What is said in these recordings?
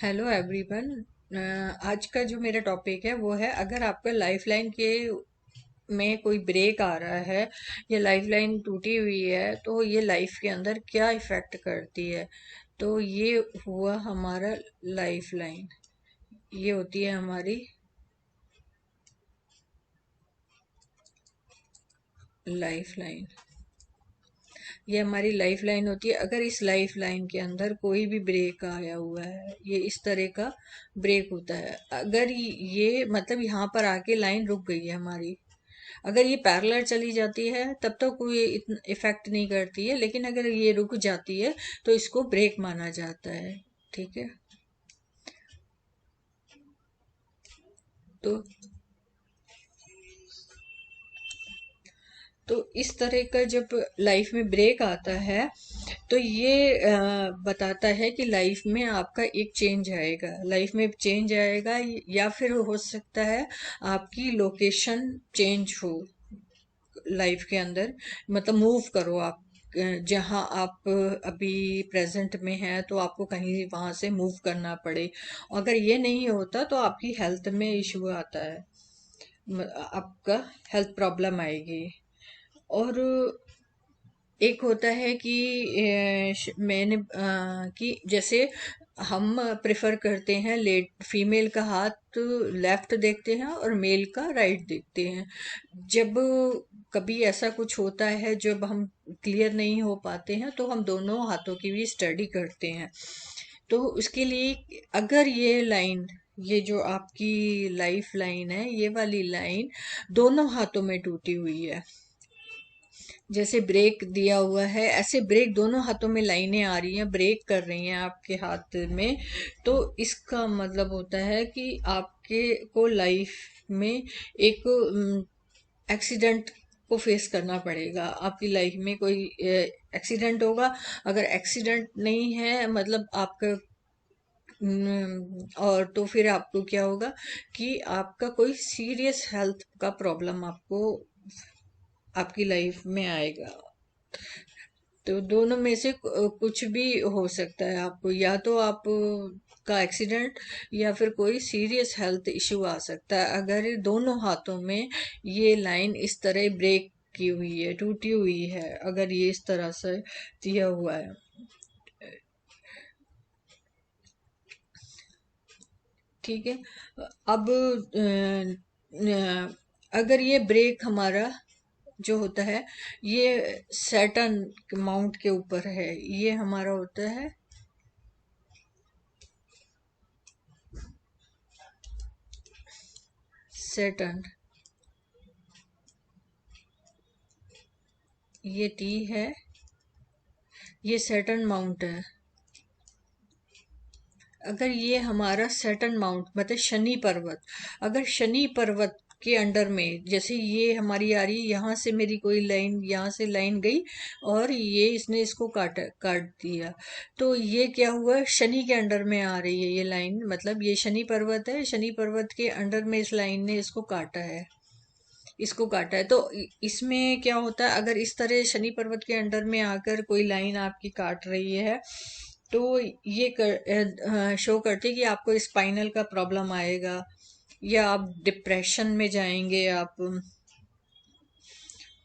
Hello everyone. आज का जो मेरा टॉपिक है वो है, अगर आपका लाइफलाइन के में कोई ब्रेक आ रहा है या लाइफलाइन टूटी हुई है तो ये लाइफ के अंदर क्या इफेक्ट करती है। तो ये हुआ हमारा लाइफलाइन। ये होती है हमारी लाइफलाइन। ये हमारी लाइफ लाइन होती है। अगर इस लाइफ लाइन के अंदर कोई भी ब्रेक आया हुआ है, ये इस तरह का ब्रेक होता है। अगर ये मतलब यहाँ पर आके लाइन रुक गई है हमारी, अगर ये पैरेलल चली जाती है तब तो कोई इतना इफेक्ट नहीं करती है, लेकिन अगर ये रुक जाती है तो इसको ब्रेक माना जाता है। ठीक है। तो तो इस तरह का जब लाइफ में ब्रेक आता है तो ये बताता है कि लाइफ में आपका एक चेंज आएगा, लाइफ में चेंज आएगा, या फिर हो सकता है आपकी लोकेशन चेंज हो लाइफ के अंदर। मतलब मूव करो आप, जहाँ आप अभी प्रेजेंट में हैं तो आपको कहीं वहां से मूव करना पड़े। अगर ये नहीं होता तो आपकी हेल्थ में इशू आता है, आपका हेल्थ प्रॉब्लम आएगी। और एक होता है कि मैंने कि जैसे हम प्रेफर करते हैं, लेट फीमेल का हाथ लेफ्ट देखते हैं और मेल का राइट देखते हैं। जब कभी ऐसा कुछ होता है जब हम क्लियर नहीं हो पाते हैं तो हम दोनों हाथों की भी स्टडी करते हैं। तो उसके लिए अगर ये लाइन, ये जो आपकी लाइफ लाइन है, ये वाली लाइन दोनों हाथों में टूटी हुई है, जैसे ब्रेक दिया हुआ है ऐसे ब्रेक दोनों हाथों में लाइनें आ रही हैं, ब्रेक कर रही हैं आपके हाथ में, तो इसका मतलब होता है कि आपके को लाइफ में एक एक्सीडेंट को फेस करना पड़ेगा। आपकी लाइफ में कोई एक्सीडेंट होगा। अगर एक्सीडेंट नहीं है मतलब आपका और तो फिर आपको क्या होगा कि आपका कोई सीरियस हेल्थ का प्रॉब्लम आपको आपकी लाइफ में आएगा। तो दोनों में से कुछ भी हो सकता है आपको, या तो आप का एक्सीडेंट या फिर कोई सीरियस हेल्थ इश्यू आ सकता है अगर ये दोनों हाथों में ये लाइन इस तरह ब्रेक की हुई है, टूटी हुई है, अगर ये इस तरह से दिया हुआ है। ठीक है। अब अगर ये ब्रेक हमारा जो होता है ये सैटर्न माउंट के ऊपर है, ये हमारा होता है सैटर्न। ये टी है, ये सैटर्न माउंट है। अगर ये हमारा सैटर्न माउंट मतलब शनि पर्वत, अगर शनि पर्वत के अंडर में, जैसे ये हमारी आ रही है, यहाँ से मेरी कोई लाइन, यहाँ से लाइन गई और ये इसने इसको काट दिया, तो ये क्या हुआ, शनि के अंडर में आ रही है ये लाइन। मतलब ये शनि पर्वत है, शनि पर्वत के अंडर में इस लाइन ने इसको काटा है, इसको काटा है। तो इसमें क्या होता है, अगर इस तरह शनि पर्वत के अंडर में आकर कोई लाइन आपकी काट रही है तो ये शो करती है कि आपको स्पाइनल का प्रॉब्लम आएगा या आप डिप्रेशन में जाएंगे आप।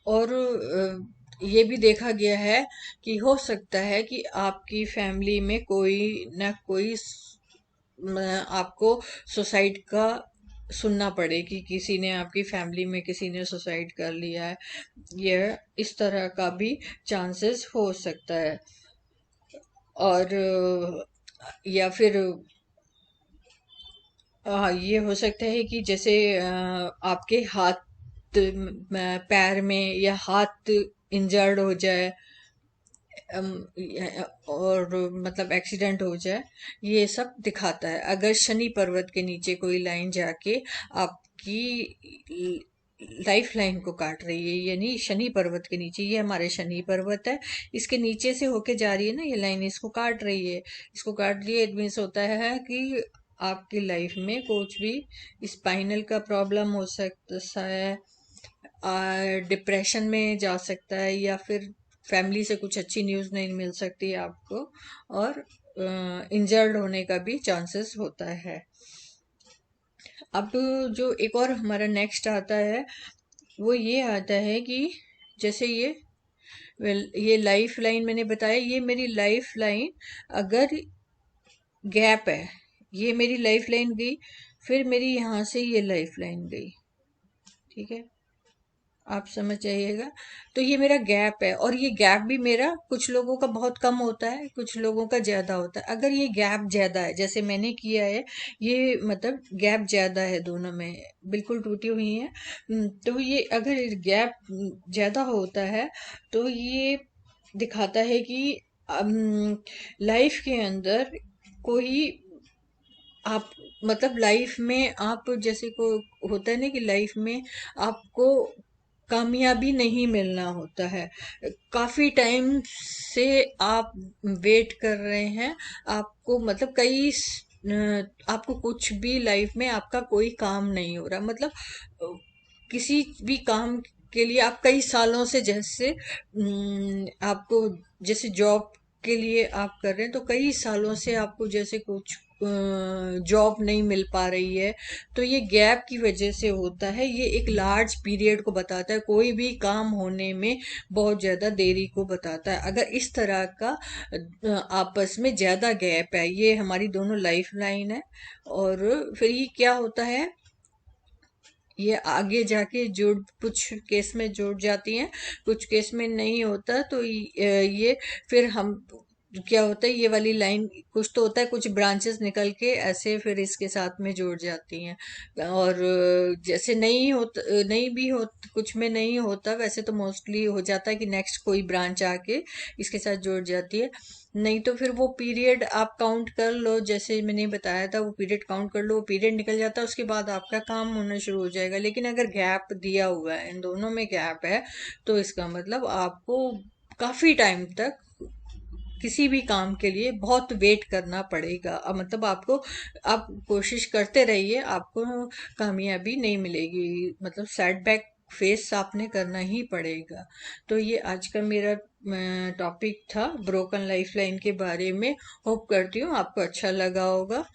और ये भी देखा गया है कि हो सकता है कि आपकी फैमिली में कोई ना कोई आपको सुसाइड का सुनना पड़े कि किसी ने, आपकी फैमिली में किसी ने सुसाइड कर लिया है। यह इस तरह का भी चांसेस हो सकता है। और या फिर ये हो सकता है कि जैसे आपके हाथ पैर में या हाथ इंजर्ड हो जाए, और मतलब एक्सीडेंट हो जाए, ये सब दिखाता है अगर शनि पर्वत के नीचे कोई लाइन जाके आपकी लाइफ लाइन को काट रही है। यानी शनि पर्वत के नीचे, ये हमारे शनि पर्वत है, इसके नीचे से होके जा रही है ना ये लाइन, इसको काट रही है, इसको काट रही है। इट मीन्स होता है कि आपकी लाइफ में कुछ भी स्पाइनल का प्रॉब्लम हो सकता है, डिप्रेशन में जा सकता है, या फिर फैमिली से कुछ अच्छी न्यूज़ नहीं मिल सकती आपको। और इंजर्ड होने का भी चांसेस होता है। अब जो एक और हमारा नेक्स्ट आता है वो ये आता है कि जैसे ये लाइफ लाइन मैंने बताया, ये मेरी लाइफ लाइन अगर गैप है, ये मेरी लाइफ लाइन गई, फिर मेरी यहाँ से ये लाइफ लाइन गई, ठीक है, आप समझ जाइएगा। तो ये मेरा गैप है, और ये गैप भी मेरा कुछ लोगों का बहुत कम होता है, कुछ लोगों का ज्यादा होता है। अगर ये गैप ज्यादा है जैसे मैंने किया है, ये मतलब गैप ज्यादा है, दोनों में बिल्कुल टूटी हुई है, तो ये अगर गैप ज्यादा होता है तो ये दिखाता है कि लाइफ के अंदर कोई आप मतलब लाइफ में आप जैसे को होता है ना कि लाइफ में आपको कामयाबी नहीं मिलना होता है, काफी टाइम से आप वेट कर रहे हैं, आपको मतलब आपको कुछ भी लाइफ में आपका कोई काम नहीं हो रहा, मतलब किसी भी काम के लिए आप कई सालों से जैसे आपको जैसे जॉब के लिए आप कर रहे हैं तो कई सालों से आपको जैसे कुछ जॉब नहीं मिल पा रही है, तो ये गैप की वजह से होता है। ये एक लार्ज पीरियड को बताता है, कोई भी काम होने में बहुत ज्यादा देरी को बताता है। अगर इस तरह का आपस में ज्यादा गैप है, ये हमारी दोनों लाइफ लाइन है, और फिर ये क्या होता है, ये आगे जाके जुड़ कुछ केस में जुड़ जाती हैं, कुछ केस में नहीं होता, तो ये फिर हम क्या होता है, ये वाली लाइन कुछ तो होता है, कुछ ब्रांचेस निकल के ऐसे फिर इसके साथ में जुड़ जाती हैं, और जैसे नहीं होता, नहीं भी हो, कुछ में नहीं होता, वैसे तो मोस्टली हो जाता है कि नेक्स्ट कोई ब्रांच आके इसके साथ जुड़ जाती है। नहीं तो फिर वो पीरियड आप काउंट कर लो, जैसे मैंने बताया था, वो पीरियड काउंट कर लो, वो पीरियड निकल जाता है, उसके बाद आपका काम होना शुरू हो जाएगा। लेकिन अगर गैप दिया हुआ है, इन दोनों में गैप है, तो इसका मतलब आपको काफी टाइम तक किसी भी काम के लिए बहुत वेट करना पड़ेगा। मतलब आपको, आप कोशिश करते रहिए, आपको कामयाबी नहीं मिलेगी, मतलब सेटबैक फेस आपने करना ही पड़ेगा। तो ये आज का मेरा टॉपिक था ब्रोकन लाइफ लाइन के बारे में। होप करती हूँ आपको अच्छा लगा होगा।